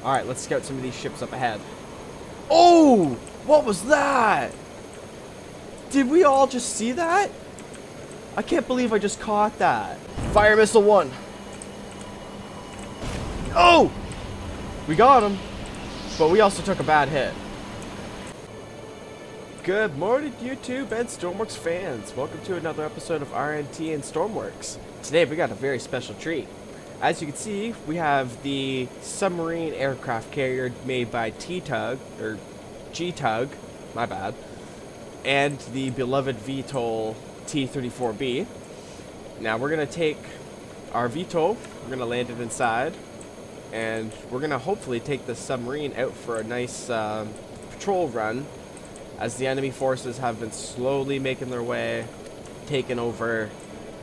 Alright, let's scout some of these ships up ahead. Oh! What was that? Did we all just see that? I can't believe I just caught that. Fire missile 1. Oh! We got him. But we also took a bad hit. Good morning, YouTube and Stormworks fans. Welcome to another episode of RNT and Stormworks. Today we got a very special treat. As you can see, we have the Submarine aircraft carrier made by T-Tug, or G-Tug, my bad, and the beloved Vtol T-34B. Now we're going to take our Vtol, we're going to land it inside, and we're going to hopefully take the submarine out for a nice patrol run, as the enemy forces have been slowly making their way, taking over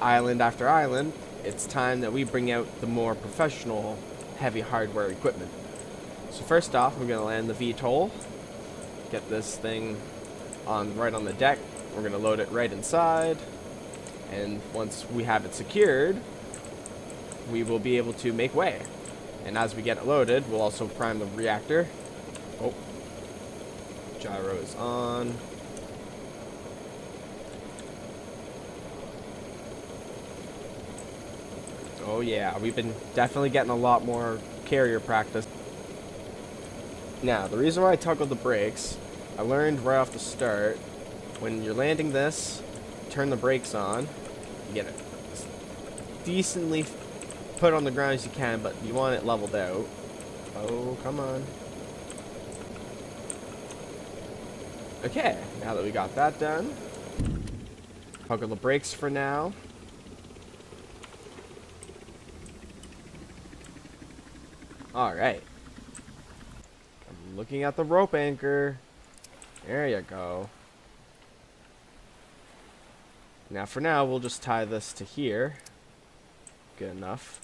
island after island. It's time that we bring out the more professional heavy hardware equipment. So first off, we're going to land the Vtol, get this thing right on the deck. We're going to load it right inside, and once we have it secured, we will be able to make way. And as we get it loaded, we'll also prime the reactor. Oh, gyro is on. Oh yeah, we've been definitely getting a lot more carrier practice. Now, the reason why I toggled the brakes, I learned right off the start, when you're landing this, turn the brakes on, you get it decently put on the ground as you can, but you want it leveled out. Oh, come on. Okay, now that we got that done, toggle the brakes for now. Alright. I'm looking at the rope anchor. There you go. Now for now, we'll just tie this to here. Good enough.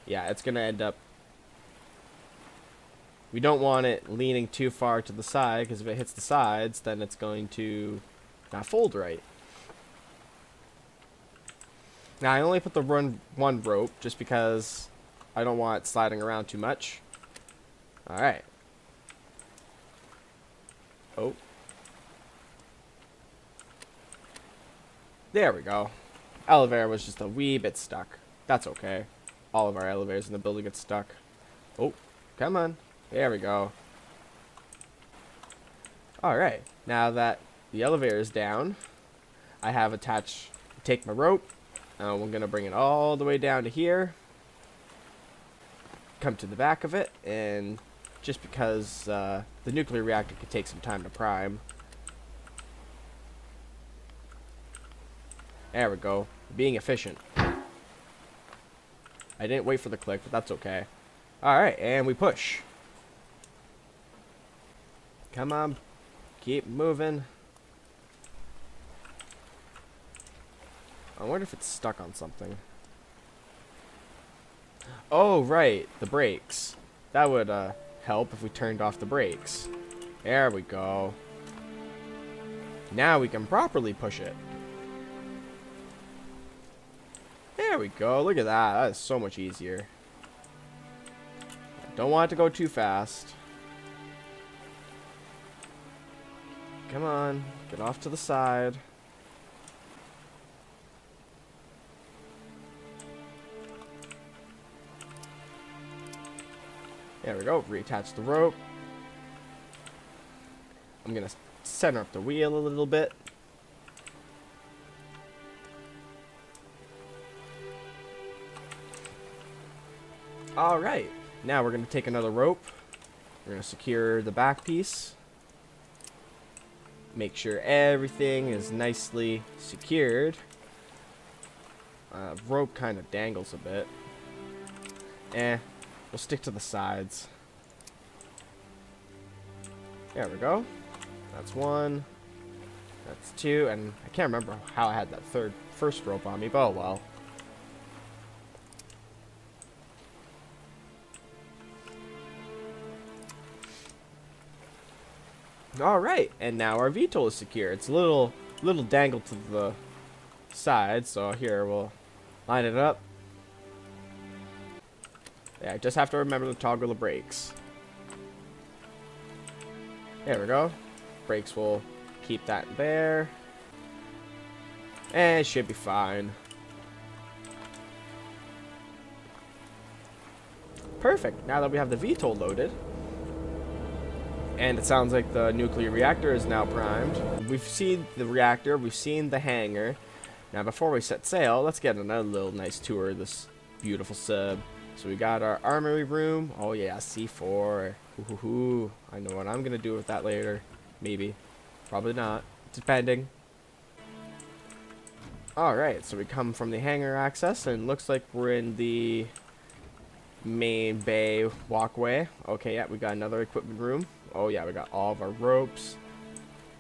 Yeah, it's going to end up... We don't want it leaning too far to the side, because if it hits the sides, then it's going to not fold right. Now, I only put the one rope just because I don't want it sliding around too much. Alright. Oh. There we go. Elevator was just a wee bit stuck. That's okay. All of our elevators in the building get stuck. Oh, come on. There we go. Alright. Now that the elevator is down, I have attached, take my rope. We're going to bring it all the way down to here. Come to the back of it. And just because the nuclear reactor could take some time to prime. There we go. Being efficient. I didn't wait for the click, but that's okay. Alright, and we push. Come on. Keep moving. I wonder if it's stuck on something. Oh, right. The brakes. That would help if we turned off the brakes. There we go. Now we can properly push it. There we go. Look at that. That is so much easier. Don't want it to go too fast. Come on. Get off to the side. There we go. Reattach the rope. I'm going to center up the wheel a little bit. Alright. Now we're going to take another rope. We're going to secure the back piece. Make sure everything is nicely secured. Rope kind of dangles a bit. We'll stick to the sides. There we go. That's one. That's two. And I can't remember how I had that first rope on me, but oh well. Alright, and now our Vtol is secure. It's a little dangled to the side, so here we'll line it up. Yeah, I just have to remember to toggle the brakes. There we go. Brakes will keep that there. And it should be fine. Perfect. Now that we have the Vtol loaded, and it sounds like the nuclear reactor is now primed. We've seen the reactor, we've seen the hangar. Now before we set sail, let's get another little nice tour of this beautiful sub. So we got our armory room. Oh yeah, C4. Ooh, I know what I'm gonna do with that later. Maybe. Probably not. Depending. Alright, so we come from the hangar access, and it looks like we're in the main bay walkway. Okay, yeah, we got another equipment room. Oh yeah, we got all of our ropes.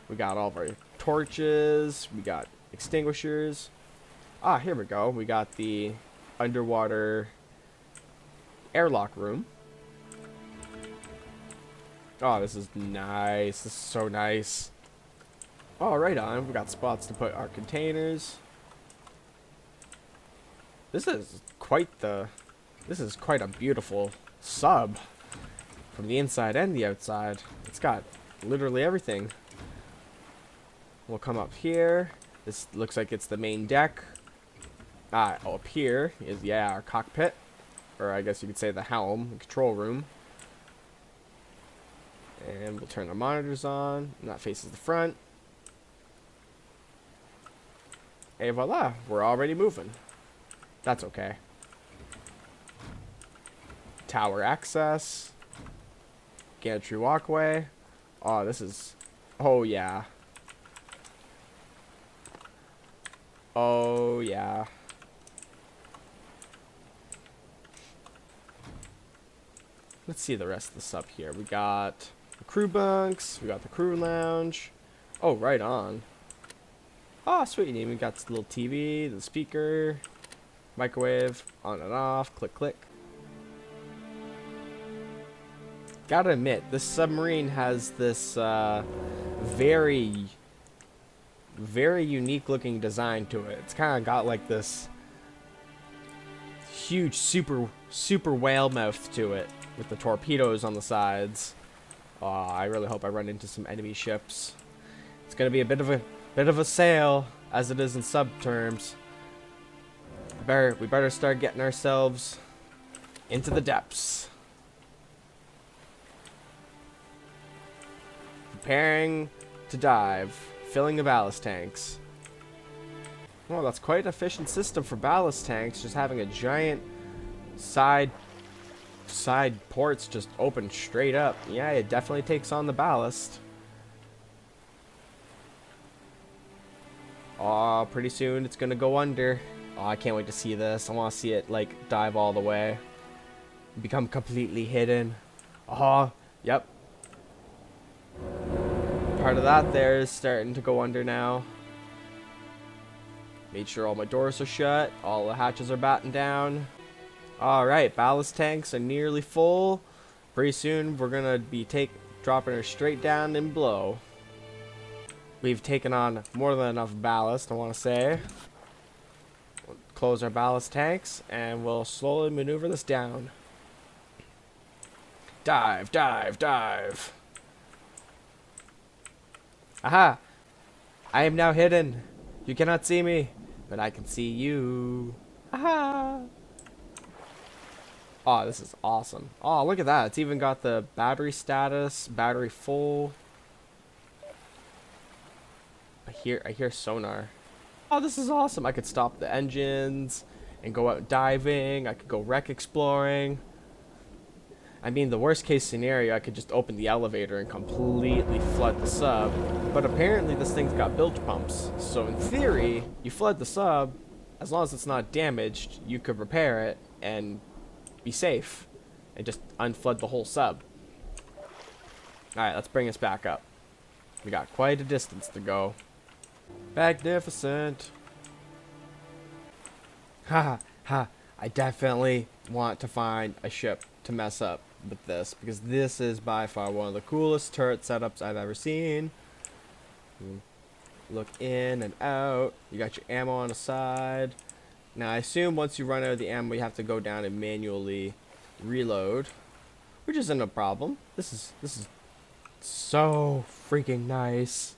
We got all of our torches. We got extinguishers. Ah, here we go. We got the underwater airlock room. Oh, this is nice. This is so nice. Oh, right on. We got spots to put our containers. This is quite a beautiful sub from the inside and the outside. It's got literally everything. We'll come up here. This looks like it's the main deck. Up here is, yeah, our cockpit. Or I guess you could say the helm, the control room. And we'll turn our monitors on. And that faces the front. And voila, we're already moving. That's okay. Tower access. Gantry walkway. Oh, this is... Oh, yeah. Oh, yeah. Let's see the rest of the sub here. We got the crew bunks. We got the crew lounge. Oh, right on. Oh, sweet. We got the little TV, the speaker, microwave, on and off, click, click. Gotta admit, this submarine has this very unique looking design to it. It's kind of got like this huge super whale mouth to it with the torpedoes on the sides. I really hope I run into some enemy ships. It's gonna be a bit of a sail, as it is in sub terms. We better start getting ourselves into the depths. Preparing to dive. Filling the ballast tanks. Well, that's quite an efficient system for ballast tanks. Just having a giant side ports just open straight up. Yeah, it definitely takes on the ballast. Oh, pretty soon it's gonna go under. Oh, I can't wait to see this. I want to see it like dive all the way. Become completely hidden. Oh, yep. Part of that there is starting to go under now. Made sure all my doors are shut. All the hatches are battened down. Alright, ballast tanks are nearly full. Pretty soon we're going to be dropping her straight down and below. We've taken on more than enough ballast, I want to say. We'll close our ballast tanks and we'll slowly maneuver this down. Dive, dive, dive. Aha! I am now hidden. You cannot see me, but I can see you. Aha! Oh, this is awesome. Oh, look at that. It's even got the battery status, battery full. I hear sonar. Oh, this is awesome. I could stop the engines and go out diving. I could go wreck exploring. I mean, the worst case scenario, I could just open the elevator and completely flood the sub. But apparently this thing's got bilge pumps. So in theory, you flood the sub, as long as it's not damaged, you could repair it and be safe. And just unflood the whole sub. Alright, let's bring us back up. We got quite a distance to go. Magnificent. Ha ha. I definitely want to find a ship to mess up with this, because this is by far one of the coolest turret setups I've ever seen. Look in and out. You got your ammo on the side. Now I assume once you run out of the ammo, you have to go down and manually reload, which isn't a problem. This is so freaking nice.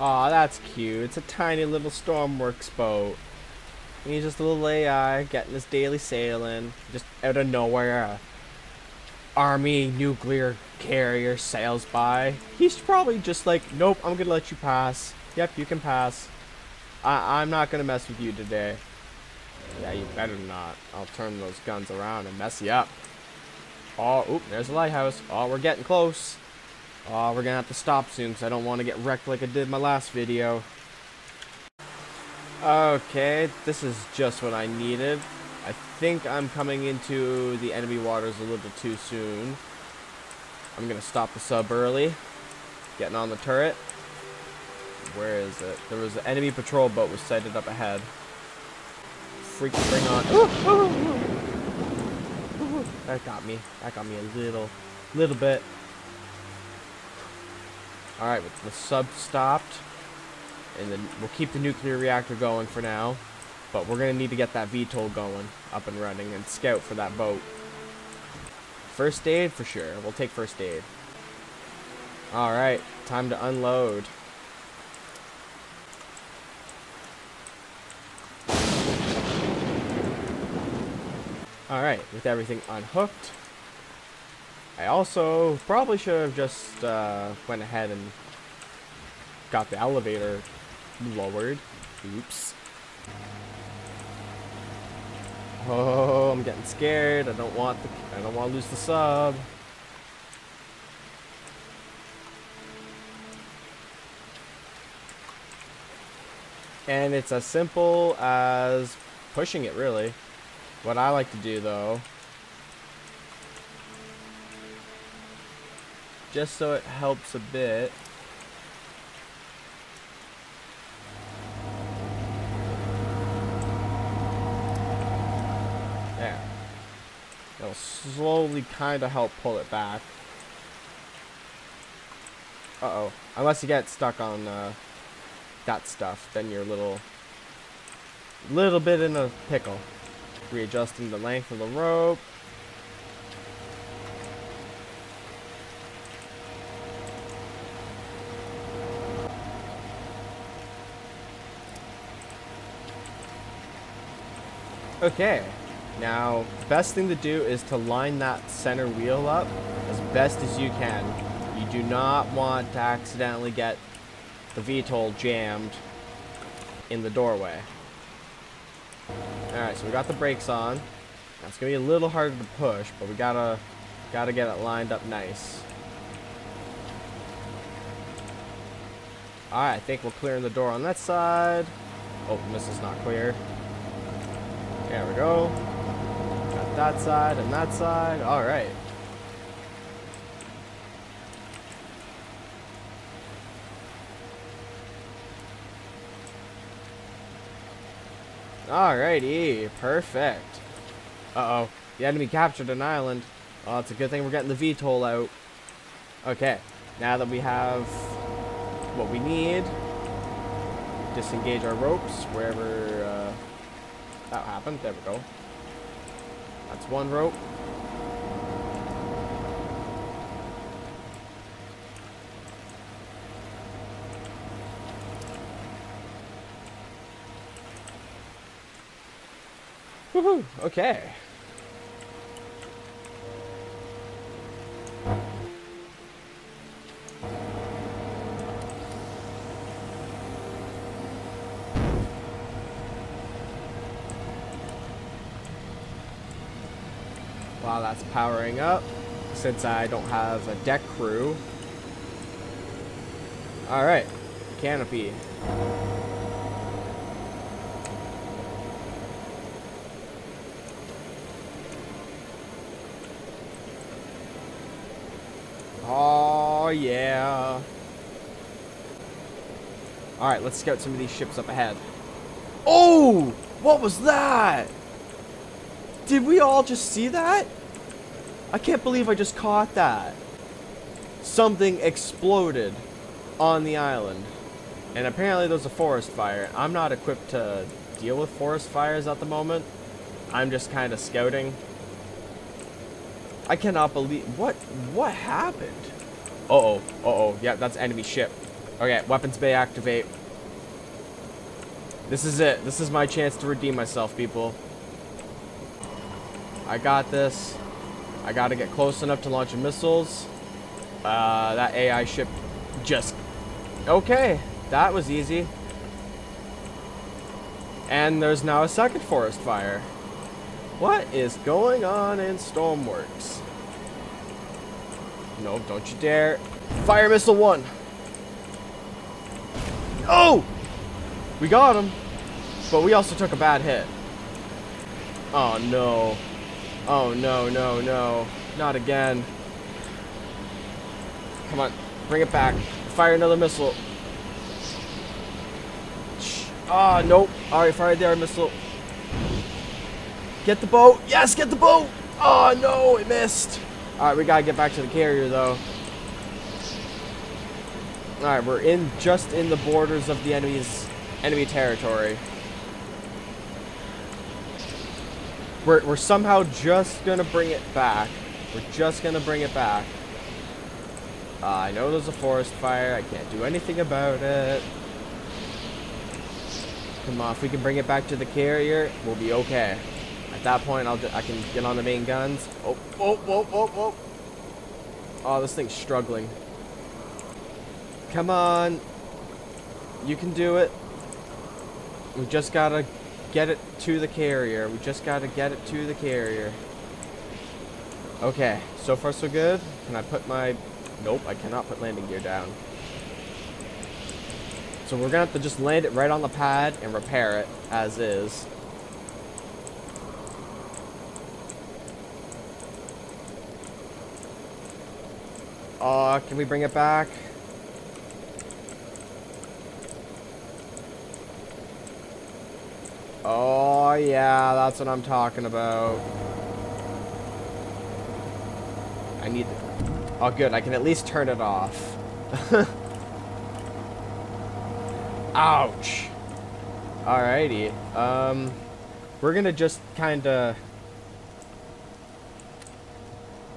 Aw, that's cute. It's a tiny little Stormworks boat. He's just a little AI getting his daily sailing. Just out of nowhere, a army nuclear carrier sails by. He's probably just like, nope, I'm gonna let you pass. Yep, you can pass. I'm not gonna mess with you today. Yeah, you better not. I'll turn those guns around and mess you up. Oh, oop, there's a lighthouse. Oh, we're getting close. Oh, we're gonna have to stop soon because I don't want to get wrecked like I did in my last video. Okay, this is just what I needed. I think I'm coming into the enemy waters a little too soon. I'm gonna stop the sub early. Getting on the turret. Where is it? There was an enemy patrol boat was sighted up ahead. Freaking bring on. Ooh, ooh, ooh. Ooh, that got me. That got me a little bit. Alright, the sub stopped. And then we'll keep the nuclear reactor going for now. But we're going to need to get that Vtol going, up and running, and scout for that boat. First aid for sure. We'll take first aid. Alright, time to unload. Alright, with everything unhooked. I also probably should have just went ahead and got the elevator lowered. Oops. Oh, I'm getting scared. I don't want to lose the sub. And it's as simple as pushing it, really. What I like to do though, just so it helps a bit. There. It'll slowly kind of help pull it back. Uh-oh. Unless you get stuck on that stuff, then you're a little bit in a pickle. Readjusting the length of the rope. Okay, now best thing to do is to line that center wheel up as best as you can. You do not want to accidentally get the Vtol jammed in the doorway. Alright, so we got the brakes on. Now it's gonna be a little harder to push, but we gotta get it lined up nice. Alright, I think we're clearing the door on that side. Oh, this is not clear. There we go. Got that side and that side. Alright. Alrighty, perfect. Uh-oh, the enemy captured an island. Oh, it's a good thing we're getting the Vtol out. Okay, now that we have what we need, disengage our ropes wherever that happened. There we go. That's one rope. Woohoo! Okay. While that's powering up, since I don't have a deck crew. Alright, canopy. Oh, yeah. Alright, let's scout some of these ships up ahead. Oh! What was that? Did we all just see that? I can't believe I just caught that. something exploded on the island. And apparently there's a forest fire. I'm not equipped to deal with forest fires at the moment. I'm just kind of scouting. I cannot believe... What happened? Uh-oh. Uh-oh. Yeah, that's enemy ship. Okay, weapons bay activate. This is it. This is my chance to redeem myself, people. I got this. I gotta get close enough to launch missiles. That AI ship just... Okay, that was easy. And there's now a second forest fire. What is going on in Stormworks? No, don't you dare. Fire missile 1. Oh! We got him. But we also took a bad hit. Oh, no. Oh, no, no, no. Not again. Come on. Bring it back. Fire another missile. Ah, nope. Alright, fire the air missile. Get the boat. Yes, get the boat. Oh, no, it missed. Alright, we gotta get back to the carrier, though. Alright, we're just in the borders of the enemy territory. We're somehow just gonna bring it back. We're just gonna bring it back. I know there's a forest fire. I can't do anything about it. Come on, if we can bring it back to the carrier, we'll be okay. At that point, I can get on the main guns. Oh, oh, oh, oh, oh. Oh, this thing's struggling. Come on. You can do it. We just gotta get it to the carrier. We just gotta get it to the carrier. Okay, so far so good. Can I put my... Nope, I cannot put landing gear down. So we're gonna have to just land it right on the pad and repair it as is. Can we bring it back? Oh yeah, that's what I'm talking about. I need... Oh good, I can at least turn it off. Ouch. Alrighty. We're gonna just kinda...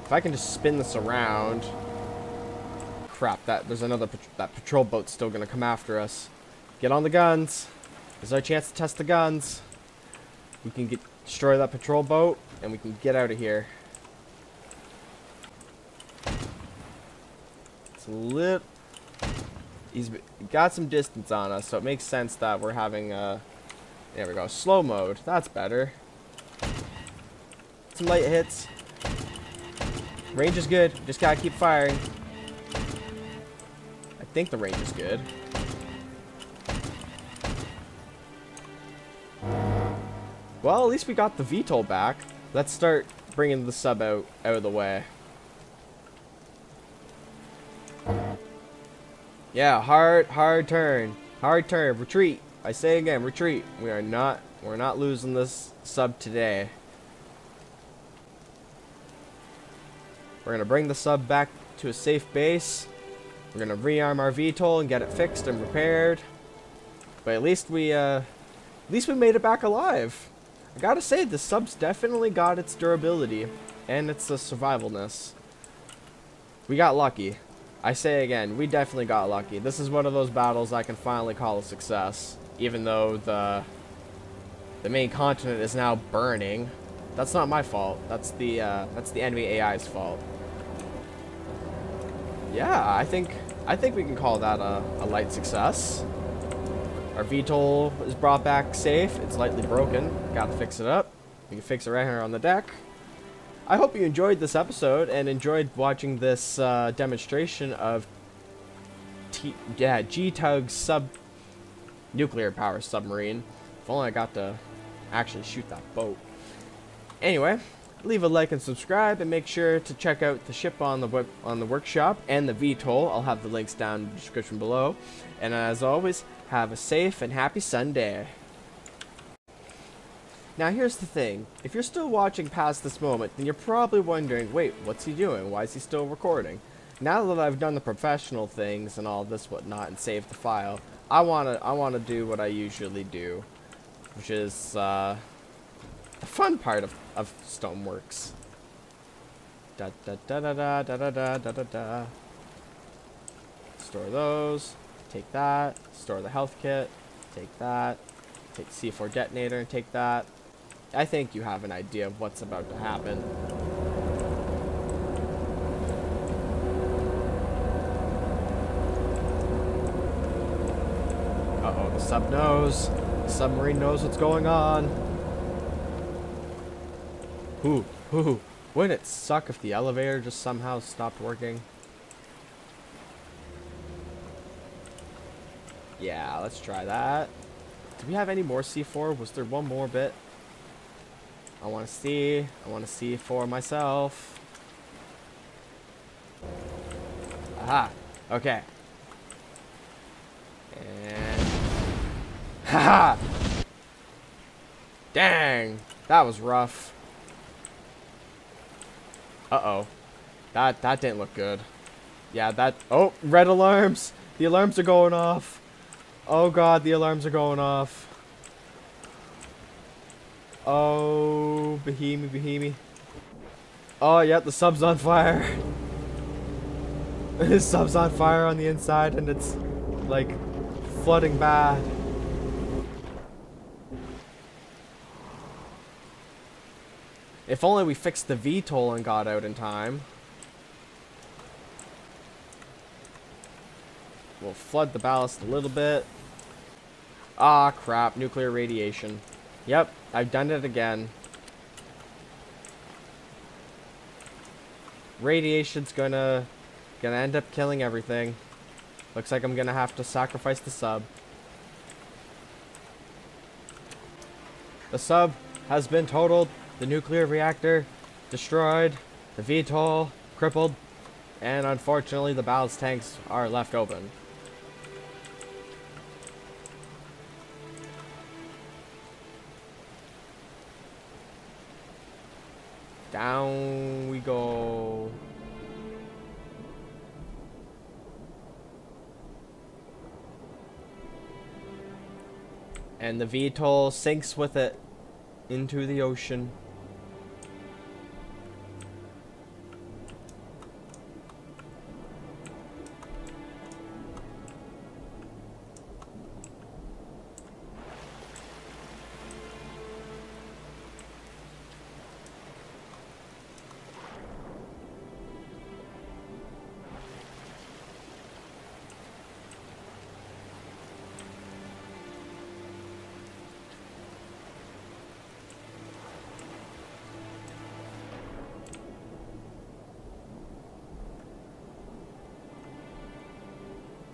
If I can just spin this around... Crap, there's another... That patrol boat's still gonna come after us. Get on the guns. This is our chance to test the guns. We can destroy that patrol boat, and we can get out of here. It's a little... He's got some distance on us, so it makes sense that we're having there we go, slow mode. That's better. Some light hits. Range is good. Just gotta keep firing. I think the range is good. Well, at least we got the Vtol back. Let's start bringing the sub out of the way. Yeah, hard turn. Hard turn. Retreat. I say again, retreat. We're not losing this sub today. We're gonna bring the sub back to a safe base. We're gonna rearm our Vtol and get it fixed and repaired. But at least we made it back alive. I gotta say, the sub's definitely got its durability and its survivalness. We got lucky. I say again, we definitely got lucky. This is one of those battles I can finally call a success, even though the main continent is now burning. That's not my fault. That's the enemy AI's fault. Yeah, I think we can call that a light success. Our Vtol is brought back safe. It's lightly broken. Gotta fix it up. We can fix it right here on the deck. I hope you enjoyed this episode and enjoyed watching this demonstration of G-Tug's nuclear power submarine. If only I got to actually shoot that boat. Anyway, leave a like and subscribe, and make sure to check out the ship on the workshop and the Vtol. I'll have the links down in the description below. And as always, have a safe and happy Sunday. Now here's the thing, if you're still watching past this moment, then you're probably wondering, wait, what's he doing? Why is he still recording? now that I've done the professional things and all this whatnot and saved the file, I wanna do what I usually do, which is the fun part of Stormworks. Da da da da da da da da da da. Store those. Take that. Store the health kit. Take that. Take C4 detonator and take that. I think you have an idea of what's about to happen. Uh-oh, the sub knows. The submarine knows what's going on. Ooh, ooh. Wouldn't it suck if the elevator just somehow stopped working? Yeah, let's try that. Do we have any more C4? Was there one more bit? I want to see. I want to see for myself. Aha. Okay. And... haha! Dang! That was rough. Uh-oh. That didn't look good. Yeah, that... oh, red alarms! The alarms are going off. Oh god, the alarms are going off. Oh, Bahimi. Oh, yeah, the sub's on fire. The sub's on fire on the inside and it's, like, flooding bad. If only we fixed the Vtol and got out in time. We'll flood the ballast a little bit. Ah, crap. Nuclear radiation. Yep, I've done it again. Radiation's gonna end up killing everything. Looks like I'm gonna have to sacrifice the sub. The sub has been totaled. The nuclear reactor destroyed. The Vtol crippled. And unfortunately, the ballast tanks are left open. Down we go. And the Vtol sinks with it into the ocean.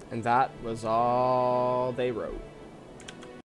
And that was all they wrote.